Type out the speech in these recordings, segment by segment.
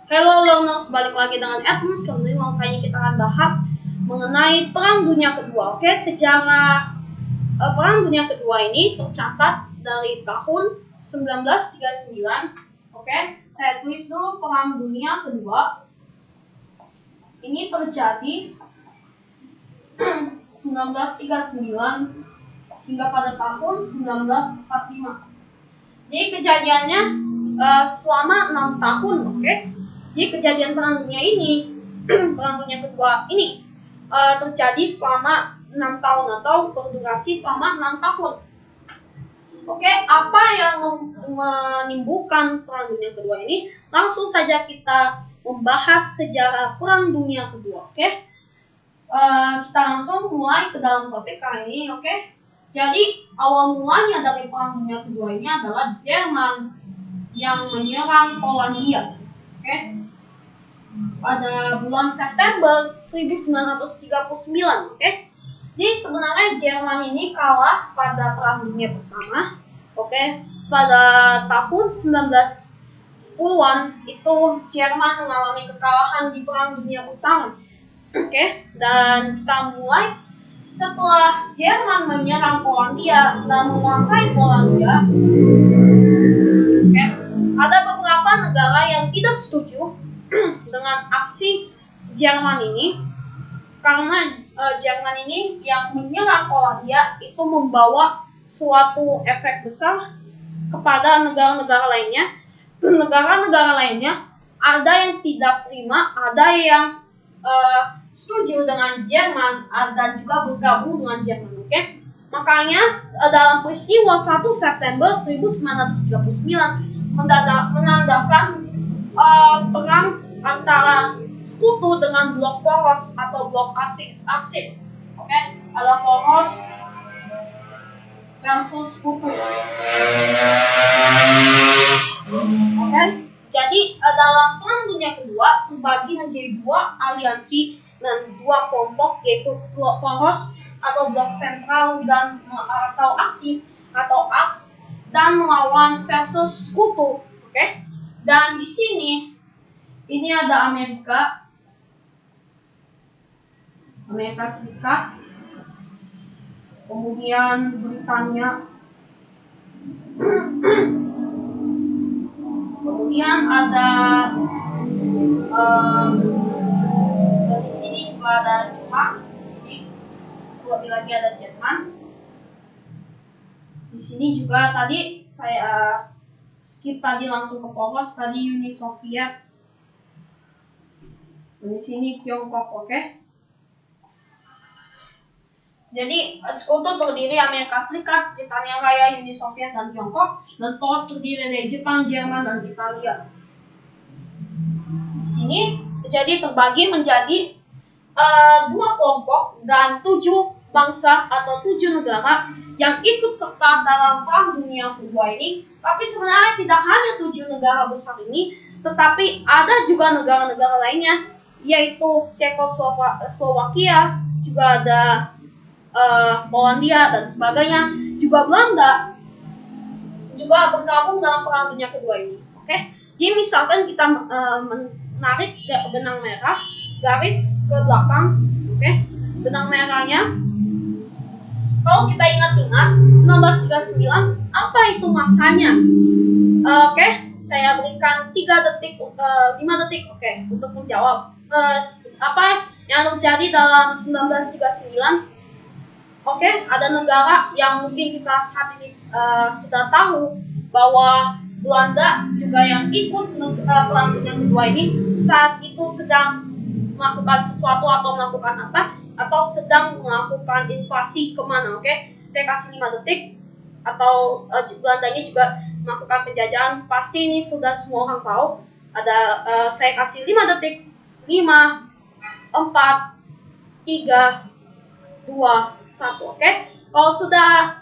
Hello learners, balik lagi dengan Edmund. Selanjutnya kali ini kita akan bahas mengenai Perang Dunia Kedua. Oke, sejarah Perang Dunia Kedua ini tercatat dari tahun 1939. Oke, saya tulis dulu Perang Dunia Kedua. Ini terjadi 1939 hingga pada tahun 1945. Jadi kejadiannya selama 6 tahun, oke? Jadi kejadian Perang Dunia ini, Perang Dunia Kedua ini terjadi selama 6 tahun atau berdurasi selama 6 tahun. Oke, apa yang menimbulkan Perang Dunia Kedua ini? Langsung saja kita membahas sejarah Perang Dunia Kedua, oke? Kita langsung mulai ke dalam topik kali ini, oke? Jadi awal mulanya dari Perang Dunia Kedua ini adalah Jerman yang menyerang Polandia, oke? Pada bulan September 1939, oke? Jadi sebenarnya Jerman ini kalah pada Perang Dunia Pertama, oke? Pada tahun 1910-an itu Jerman mengalami kekalahan di Perang Dunia Pertama, oke? Dan kita mulai setelah Jerman menyerang Polandia dan menguasai Polandia, oke? Ada beberapa negara yang tidak setuju dengan aksi Jerman ini karena Jerman ini yang menyerang Polandia itu membawa suatu efek besar kepada negara-negara lainnya. Negara-negara lainnya ada yang tidak terima, ada yang setuju dengan Jerman dan juga bergabung dengan Jerman, oke? Makanya dalam peristiwa 1 September 1939 menandakan perang antara sekutu dengan blok poros atau blok Aksis, oke? Ada poros versus sekutu, oke? Jadi dalam Perang Dunia Kedua terbagi menjadi dua aliansi dan dua kelompok, yaitu blok poros atau blok sentral dan atau Aksis atau Aks, dan melawan versus sekutu, oke? Dan di sini ini ada Amerika Serikat, kemudian Britania, kemudian ada dan di sini juga ada Jepang, di sini lebih lagi ada Jerman. Di sini juga tadi saya skip tadi langsung ke poros, tadi Uni Soviet. Dan di sini Tiongkok, oke? Jadi sekutu terdiri Amerika Serikat, Britania Raya, Uni Soviet, dan Tiongkok. Dan poros terdiri dari Jepang, Jerman, dan Italia. Di sini jadi terbagi menjadi dua kelompok dan 7 bangsa atau 7 negara yang ikut serta dalam Perang Dunia Kedua ini. Tapi sebenarnya tidak hanya 7 negara besar ini, tetapi ada juga negara-negara lainnya, yaitu Cekoslowakia, juga ada Polandia dan sebagainya, juga Belanda juga bergabung dalam Perang Dunia Kedua ini, oke? Jadi misalkan kita menarik benang merah garis ke belakang, oke? Benang merahnya, kalau kita ingat-ingat 1939 apa itu masanya? Oke, saya berikan 5 detik, oke, untuk menjawab apa yang terjadi dalam 1939. Oke, ada negara yang mungkin kita saat ini sudah tahu bahwa Belanda juga yang ikut Perang Dunia Kedua ini saat itu sedang melakukan sesuatu atau melakukan apa, atau sedang melakukan invasi kemana, oke? Saya kasih 5 detik, atau Belandanya juga melakukan penjajahan, pasti ini sudah semua orang tahu. Ada saya kasih 5 detik, 5, 4, 3, 2, 1, oke? Kalau sudah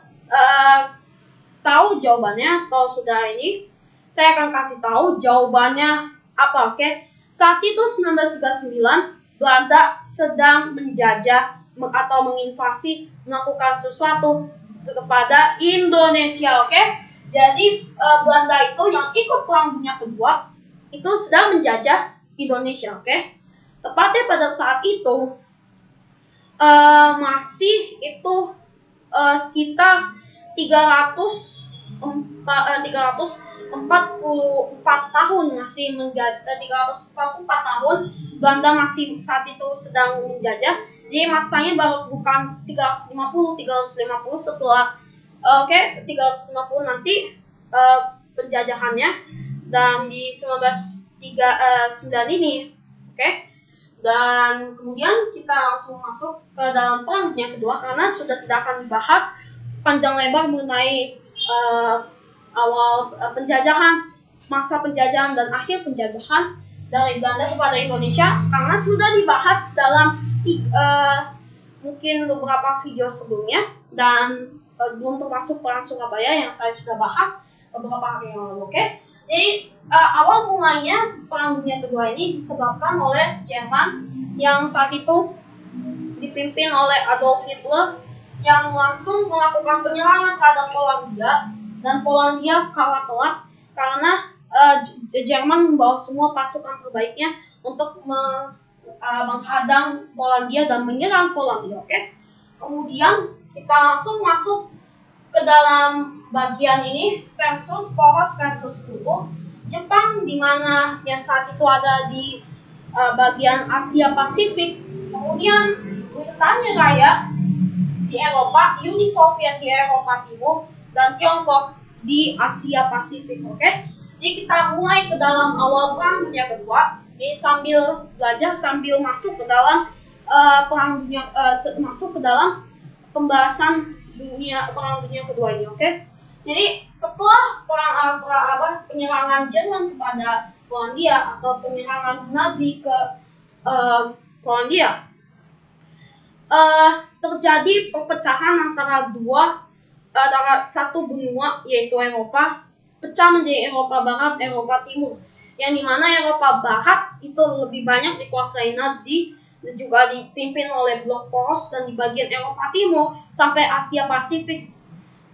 tahu jawabannya, atau sudah ini, saya akan kasih tahu jawabannya apa, oke? Saat itu 1939 Belanda sedang menjajah atau menginvasi, melakukan sesuatu kepada Indonesia, oke? Jadi Belanda itu yang ikut Perang Dunia Kedua itu sedang menjajah Indonesia, oke? Tepatnya pada saat itu masih itu sekitar 344 tahun masih menjadi 344 tahun Belanda masih saat itu sedang menjajah. Jadi masanya baru bukan 350 setelah 350 nanti penjajahannya, dan di 1939 ini, oke. Dan kemudian kita langsung masuk ke dalam Perang Dunia Kedua karena sudah tidak akan dibahas panjang lebar mengenai awal penjajahan, masa penjajahan dan akhir penjajahan dari Belanda kepada Indonesia karena sudah dibahas dalam mungkin beberapa video sebelumnya, dan belum termasuk Perang Surabaya yang saya sudah bahas beberapa hari yang lalu, oke? Jadi awal mulanya Perang Dunia Kedua ini disebabkan oleh Jerman yang saat itu dipimpin oleh Adolf Hitler yang langsung melakukan penyerangan terhadap Polandia, dan Polandia kalah telak karena Jerman membawa semua pasukan terbaiknya untuk menghadang Polandia dan menyerang Polandia, oke? Kemudian kita langsung masuk ke dalam bagian ini versus Poros versus Sekutu. Jepang di mana yang saat itu ada di bagian Asia Pasifik, kemudian Britania Raya di Eropa, Uni Soviet di Eropa Timur, dan Tiongkok di Asia Pasifik, oke? Jadi kita mulai ke dalam awal Perang Dunia Kedua. Jadi sambil belajar sambil masuk ke dalam masuk ke dalam pembahasan Perang Dunia Kedua ini, oke? Jadi setelah penyerangan Jerman kepada Polandia atau penyerangan Nazi ke Polandia, terjadi perpecahan antara satu benua yaitu Eropa pecah menjadi Eropa Barat, Eropa Timur, yang dimana Eropa Barat itu lebih banyak dikuasai Nazi dan juga dipimpin oleh blok poros, dan di bagian Eropa Timur sampai Asia Pasifik,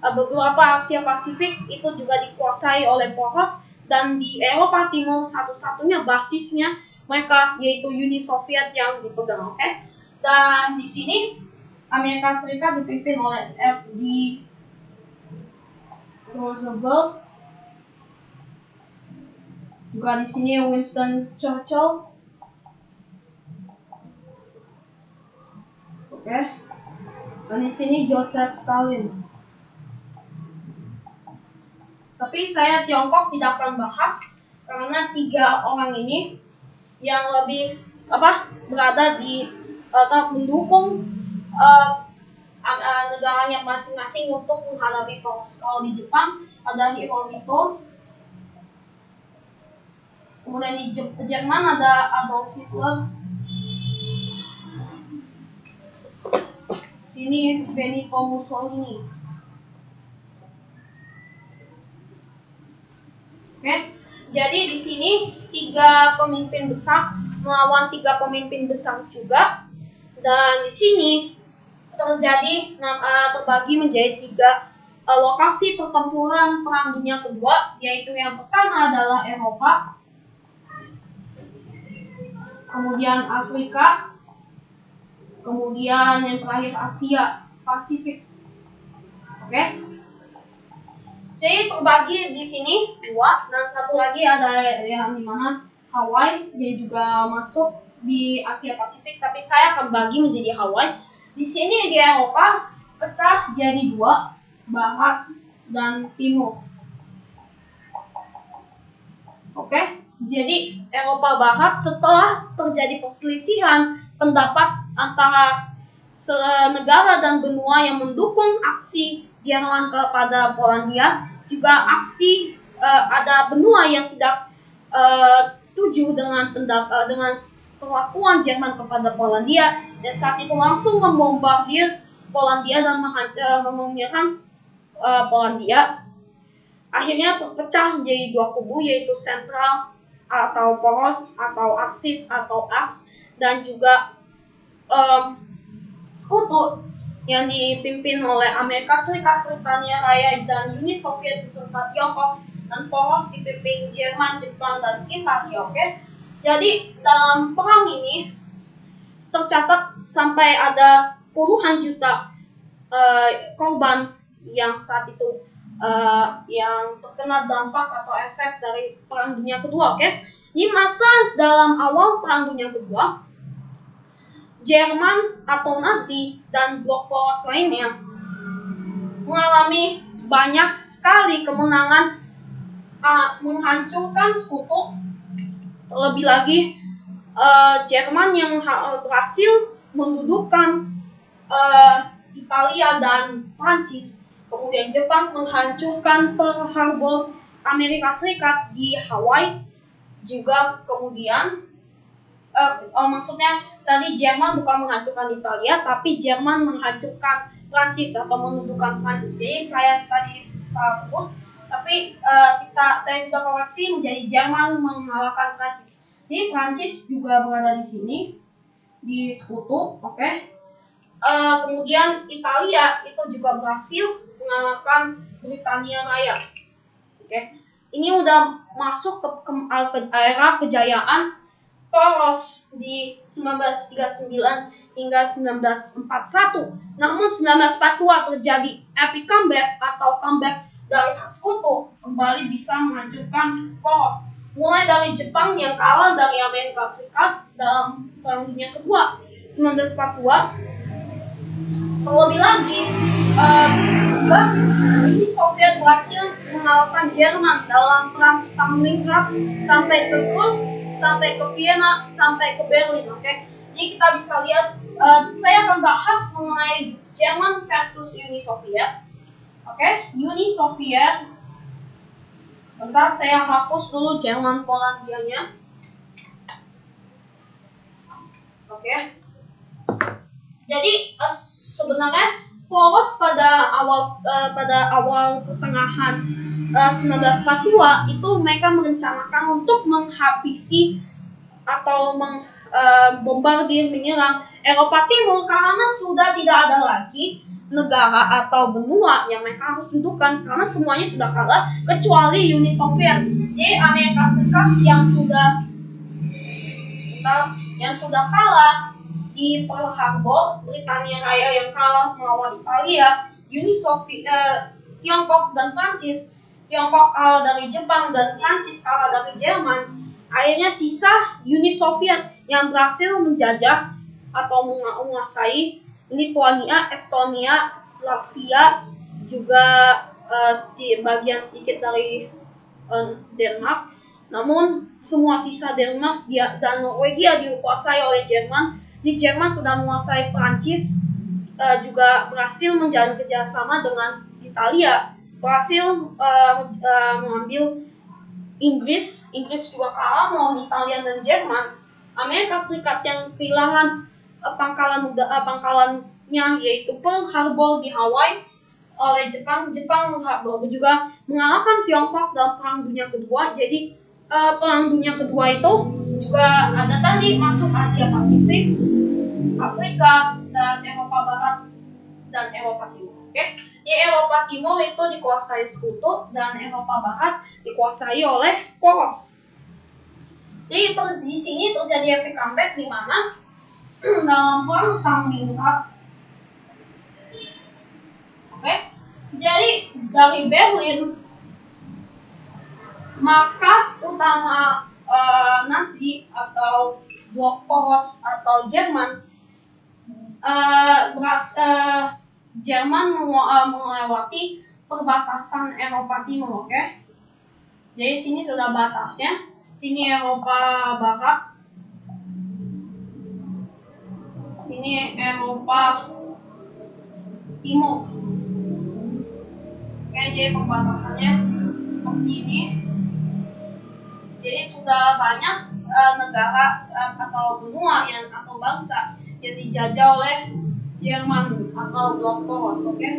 beberapa Asia Pasifik itu juga dikuasai oleh poros, dan di Eropa Timur satu-satunya basisnya mereka yaitu Uni Soviet yang dipegang, oke? Dan di sini Amerika Serikat dipimpin oleh F.D. Roosevelt, juga di sini Winston Churchill, oke? Dan di sini Joseph Stalin. Tapi saya Tiongkok tidak akan bahas karena 3 orang ini yang lebih berada di mendukung negaranya masing-masing untuk menghadapi poros. Kalau di Jepang ada Hirohito, kemudian di Jerman ada Adolf Hitler, sini Benito Mussolini. Oke, jadi di sini 3 pemimpin besar melawan 3 pemimpin besar juga, dan di sini terbagi menjadi 3 lokasi pertempuran Perang Dunia Kedua, yaitu yang pertama adalah Eropa, kemudian Afrika, kemudian yang terakhir Asia Pasifik, oke? Jadi terbagi di sini 2, dan satu lagi ada yang dimana Hawaii, dia juga masuk di Asia Pasifik, tapi saya akan bagi menjadi Hawaii. Di sini di Eropa pecah jadi 2, Barat dan Timur. Oke, jadi Eropa Barat setelah terjadi perselisihan pendapat antara negara dan benua yang mendukung aksi Jerman kepada Polandia, juga aksi ada benua yang tidak setuju dengan perlakuan Jerman kepada Polandia, dan saat itu langsung membombardir Polandia dan menyerang Polandia. Akhirnya terpecah menjadi 2 kubu, yaitu sentral atau poros atau aksis atau aks, dan juga sekutu yang dipimpin oleh Amerika Serikat, Britania Raya, dan Uni Soviet beserta Tiongkok, dan poros dipimpin Jerman, Jepang, dan Italia, oke? Jadi dalam perang ini tercatat sampai ada puluhan juta korban yang saat itu yang terkena dampak atau efek dari Perang Dunia Kedua. Oke, di masa dalam awal Perang Dunia Kedua, Jerman atau Nazi dan blok poros lainnya mengalami banyak sekali kemenangan, menghancurkan sekutu. Terlebih lagi Jerman yang berhasil mendudukkan Italia dan Prancis. Kemudian Jepang menghancurkan Pearl Harbor Amerika Serikat di Hawaii. Juga kemudian maksudnya tadi Jerman bukan menghancurkan Italia, tapi Jerman menghancurkan Prancis atau mendudukkan Prancis. Jadi saya tadi salah sebut, tapi saya sudah koreksi menjadi Jerman mengalahkan Prancis. Jadi Prancis juga berada di sini di sekutu, oke. Kemudian Italia itu juga berhasil mengalahkan Britania Raya, oke. Ini udah masuk ke era kejayaan poros di 1939 hingga 1941. Namun 1942 terjadi epic comeback atau comeback dari sekutu, kembali bisa menghancurkan poros. Mulai dari Jepang yang kalah dari Amerika Serikat dalam Perang Dunia Kedua 1942. Terlebih lagi, Uni Soviet berhasil mengalahkan Jerman dalam Perang Stalingrad sampai ke Kursk, sampai ke Vienna, sampai ke Berlin. Oke, jadi kita bisa lihat. Saya akan bahas mengenai Jerman versus Uni Soviet. Oke, Uni Soviet. Sebentar, saya hapus dulu Jerman Polandianya. Oke. Jadi sebenarnya poros pada awal pertengahan 1942 itu mereka merencanakan untuk menghabisi atau membombardir, menyerang Eropa Timur karena sudah tidak ada lagi negara atau benua yang mereka harus dudukan karena semuanya sudah kalah kecuali Uni Soviet. Jadi Amerika Serikat yang sudah kalah di Pearl Harbor, Britania Raya yang kalah melawan Italia, Uni Soviet, Tiongkok dan Prancis. Tiongkok kalah dari Jepang dan Prancis kalah dari Jerman. Akhirnya sisa Uni Soviet yang berhasil menjajah atau menguasai Lithuania, Estonia, Latvia, juga bagian sedikit dari Denmark. Namun semua sisa Denmark dan Norwegia dikuasai oleh Jerman. Di Jerman sudah menguasai Prancis, juga berhasil menjalin kerjasama dengan Italia, berhasil mengambil Inggris juga kalah melawan Italia dan Jerman. Amerika Serikat yang kehilangan pangkalannya yaitu Pearl Harbor di Hawaii oleh Jepang juga mengalahkan Tiongkok dalam Perang Dunia Kedua. Jadi Perang Dunia Kedua itu juga ada tadi masuk Asia Pasifik, Afrika, dan Eropa Barat dan Eropa Timur. Oke, di Eropa Timur itu dikuasai sekutu dan Eropa Barat dikuasai oleh poros. Jadi di sini terjadi epic comeback di mana dalam Perang Stalingrad. Oke, jadi dari Berlin, markas utama Nazi atau blok poros atau Jerman, Jerman melewati perbatasan Eropa Timur, oke? Jadi sini sudah batasnya, sini Eropa Barat, sini Eropa Timur. Oke, jadi perbatasannya seperti ini. Jadi sudah banyak negara atau benua atau bangsa yang dijajah oleh Jerman atau blok poros, oke?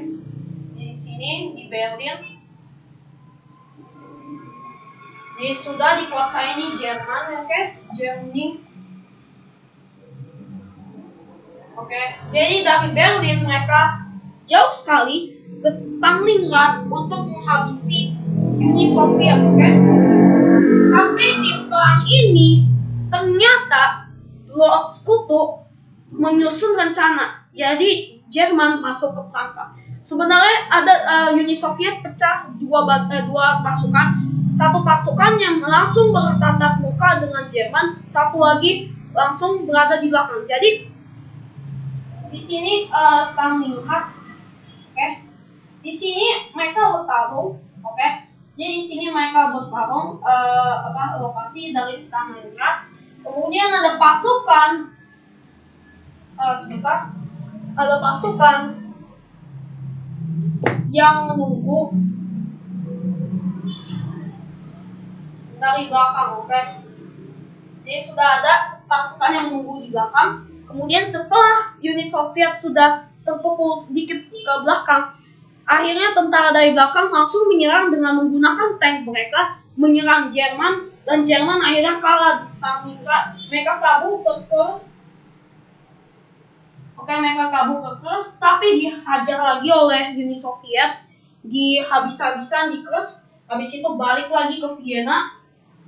Di sini di Berlin, jadi sudah dikuasai ini Jerman, oke? Germany, oke? Jadi dari Berlin mereka jauh sekali ke Stalingrad untuk menghabisi Uni Soviet, oke? Tapi di perang ini ternyata Blok Sekutu menyusun rencana. Jadi Jerman masuk ke perangkap. Sebenarnya ada Uni Soviet pecah dua pasukan. Satu pasukan yang langsung bertatap muka dengan Jerman, satu lagi langsung berada di belakang. Jadi di sini sekarang lihat, oke. Di sini mereka bertarung, oke. Jadi di sini mereka bertarung lokasi dari Stalingrad. Kemudian ada pasukan ada pasukan yang menunggu dari belakang, oke. Jadi sudah ada pasukan yang menunggu di belakang. Kemudian setelah Uni Soviet sudah terpukul sedikit ke belakang, akhirnya tentara dari belakang langsung menyerang dengan menggunakan tank mereka, menyerang Jerman, dan Jerman akhirnya kalah di Stalingrad. Mereka kabur ke Kursk. Oke, mereka kabur ke Kursk, tapi dihajar lagi oleh Uni Soviet, habis-habisan di Kursk. Habis itu balik lagi ke Vienna.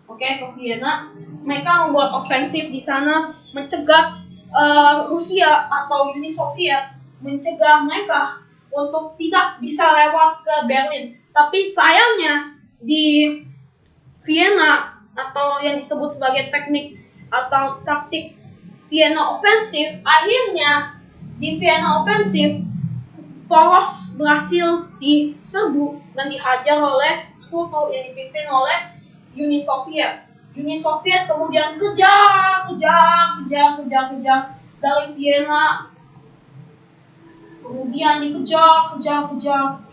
Oke, ke Vienna. Mereka membuat ofensif di sana, mencegah Rusia atau Uni Soviet, mencegah mereka untuk tidak bisa lewat ke Berlin. Tapi sayangnya di Vienna, atau yang disebut sebagai teknik atau taktik Vienna Offensive, akhirnya di Vienna Offensive poros berhasil diserbu dan dihajar oleh sekutu yang dipimpin oleh Uni Soviet. Uni Soviet kemudian kejar dari Vienna, kemudian dikejar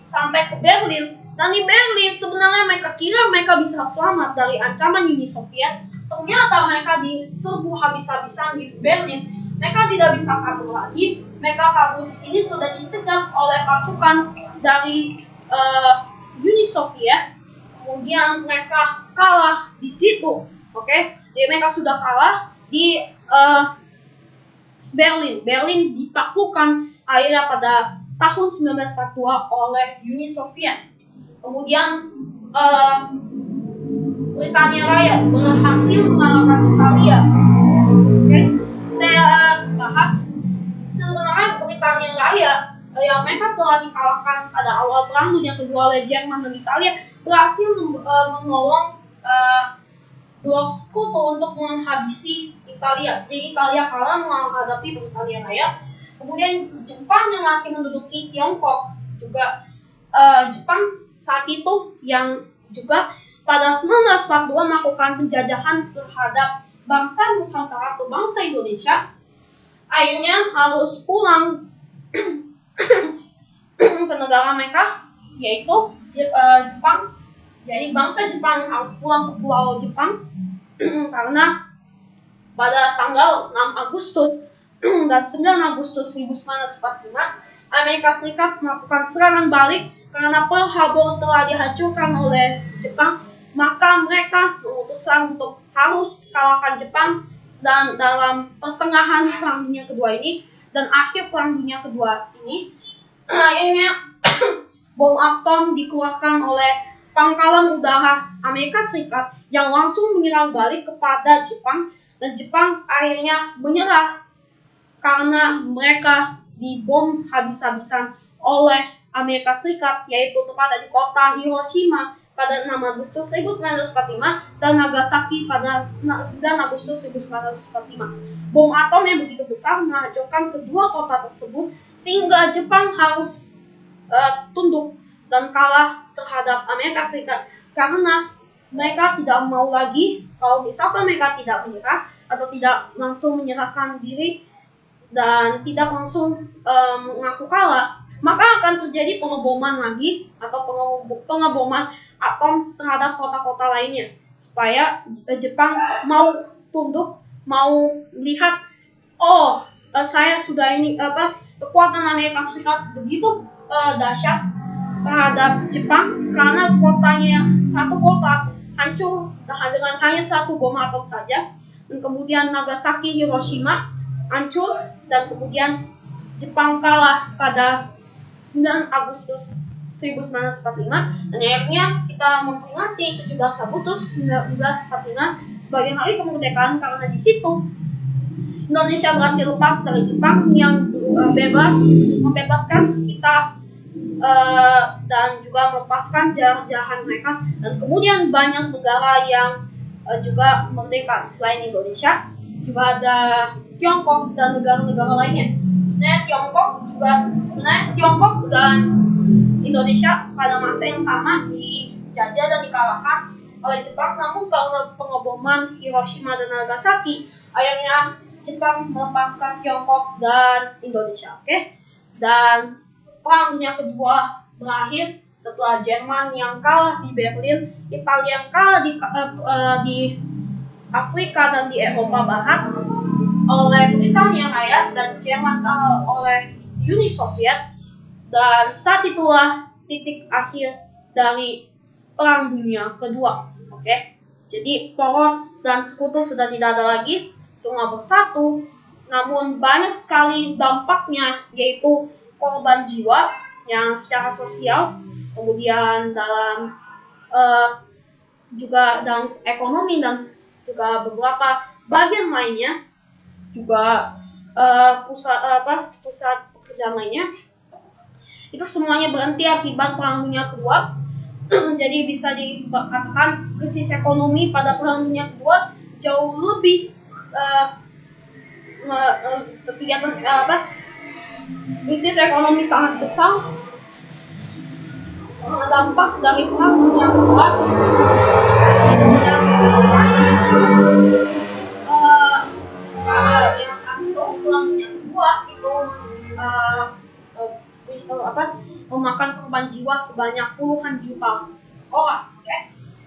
sampai ke Berlin. Dan di Berlin sebenarnya mereka kira mereka bisa selamat dari ancaman Uni Soviet. Ternyata mereka diserbu habis-habisan di Berlin. Mereka tidak bisa kabur lagi. Mereka kabur di sini sudah dicegah oleh pasukan dari Uni Soviet. Kemudian mereka kalah di situ. Oke, jadi mereka sudah kalah di Berlin. Berlin ditaklukkan akhirnya pada tahun 1942 oleh Uni Soviet. Kemudian Britania Raya berhasil mengalahkan Italia. Oke, saya bahas sebenarnya Britania Raya yang mereka telah dikalahkan pada awal Perang Dunia Kedua oleh Jerman dan Italia, berhasil menolong Blok Sekutu untuk menghabisi Italia. Jadi Italia kalah menghadapi Britania Raya. Kemudian Jepang yang masih menduduki Tiongkok juga Jepang saat itu yang juga pada 1942 melakukan penjajahan terhadap bangsa Nusantara atau bangsa Indonesia, akhirnya harus pulang ke negara mereka, yaitu Jepang. Jadi bangsa Jepang harus pulang ke Pulau Jepang karena pada tanggal 6 Agustus dan 9 Agustus 1945 Amerika Serikat melakukan serangan balik karena Pearl Harbor telah dihancurkan oleh Jepang. Maka mereka memutuskan untuk harus kalahkan Jepang, dan dalam pertengahan Perang Dunia Kedua ini dan akhir Perang Dunia Kedua ini akhirnya bom atom dikeluarkan oleh Pangkalan Udara Amerika Serikat yang langsung menyerang balik kepada Jepang, dan Jepang akhirnya menyerah karena mereka dibom habis-habisan oleh Amerika Serikat, yaitu tepatnya di kota Hiroshima pada 6 Agustus 1945 dan Nagasaki pada 9 Agustus 1945. Bom atom yang begitu besar menghancurkan kedua kota tersebut sehingga Jepang harus tunduk dan kalah terhadap Amerika Serikat karena mereka tidak mau lagi, kalau misalkan mereka tidak menyerah atau tidak langsung menyerahkan diri dan tidak langsung mengaku kalah, maka akan terjadi pengeboman lagi atau pengeboman atom terhadap kota-kota lainnya, supaya Jepang mau tunduk, mau melihat, saya sudah kekuatan Amerika Serikat begitu dahsyat terhadap Jepang karena kotanya, satu kota hancur dengan hanya satu bom atom saja, dan kemudian Nagasaki, Hiroshima hancur, dan kemudian Jepang kalah pada 9 Agustus 1945, dan akhirnya kita memperingati 17 Agustus 1945 sebagai hari kemerdekaan, karena di situ Indonesia berhasil lepas dari Jepang yang membebaskan kita dan juga melepaskan jajahan mereka, dan kemudian banyak negara yang juga merdeka selain Indonesia. Juga ada Tiongkok dan negara-negara lainnya. Sebenarnya Tiongkok dan Indonesia pada masa yang sama dijajah dan dikalahkan oleh Jepang, namun karena pengeboman Hiroshima dan Nagasaki, akhirnya Jepang melepaskan Tiongkok dan Indonesia. Oke? Dan Perang Dunia Kedua berakhir setelah Jerman yang kalah di Berlin, Italia yang kalah di Afrika dan di Eropa Barat oleh Britania Raya, dan Jerman kalah oleh Uni Soviet. Dan saat itulah titik akhir dari Perang Dunia Kedua. Oke? Jadi poros dan sekutu sudah tidak ada lagi, semua bersatu. Namun banyak sekali dampaknya, yaitu korban jiwa yang secara sosial, kemudian dalam juga dalam ekonomi, dan juga beberapa bagian lainnya, juga pusat pekerjaan lainnya, itu semuanya berhenti akibat Perang Dunia Kedua. Jadi bisa dikatakan krisis ekonomi pada Perang Dunia Kedua jauh lebih krisis ekonomi sangat besar karena dampak dari Perang Dunia Kedua. Yang satu Perang Dunia Kedua itu memakan korban jiwa sebanyak puluhan juta orang.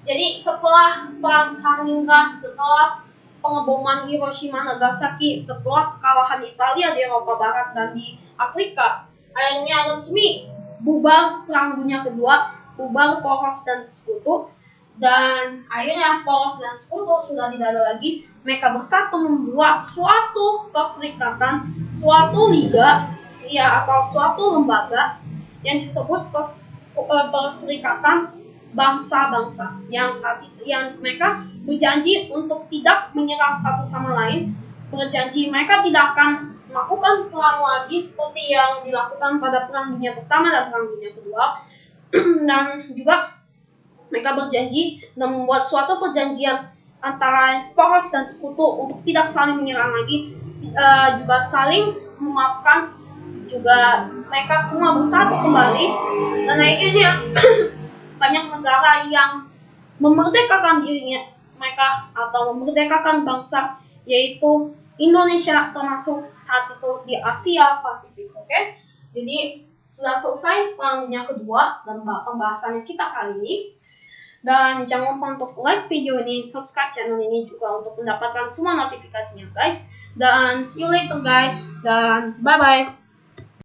Jadi setelah Perang Stalingrad, setelah pengeboman Hiroshima Nagasaki, setelah kekalahan Italia di Eropa Barat dan di Afrika, akhirnya resmi bubar Perang Dunia Kedua, bubar poros dan sekutu, dan akhirnya poros dan sekutu sudah tidak ada lagi. Mereka bersatu membuat suatu perserikatan, suatu liga, atau suatu lembaga yang disebut Perserikatan Bangsa-Bangsa, yang mereka berjanji untuk tidak menyerang satu sama lain, berjanji mereka tidak akan melakukan perang lagi seperti yang dilakukan pada Perang Dunia Pertama dan Perang Dunia Kedua. Dan juga mereka berjanji dan membuat suatu perjanjian antara poros dan sekutu untuk tidak saling menyerang lagi, juga saling memaafkan. Juga mereka semua bersatu kembali, dan akhirnya banyak negara yang memerdekakan dirinya mereka atau memerdekakan bangsa, yaitu Indonesia termasuk saat itu di Asia Pasifik. Oke? Jadi sudah selesai Perang Dunia Kedua dan pembahasannya kita kali ini. Dan jangan lupa untuk like video ini, subscribe channel ini juga untuk mendapatkan semua notifikasinya guys. Dan see you later guys, dan bye bye.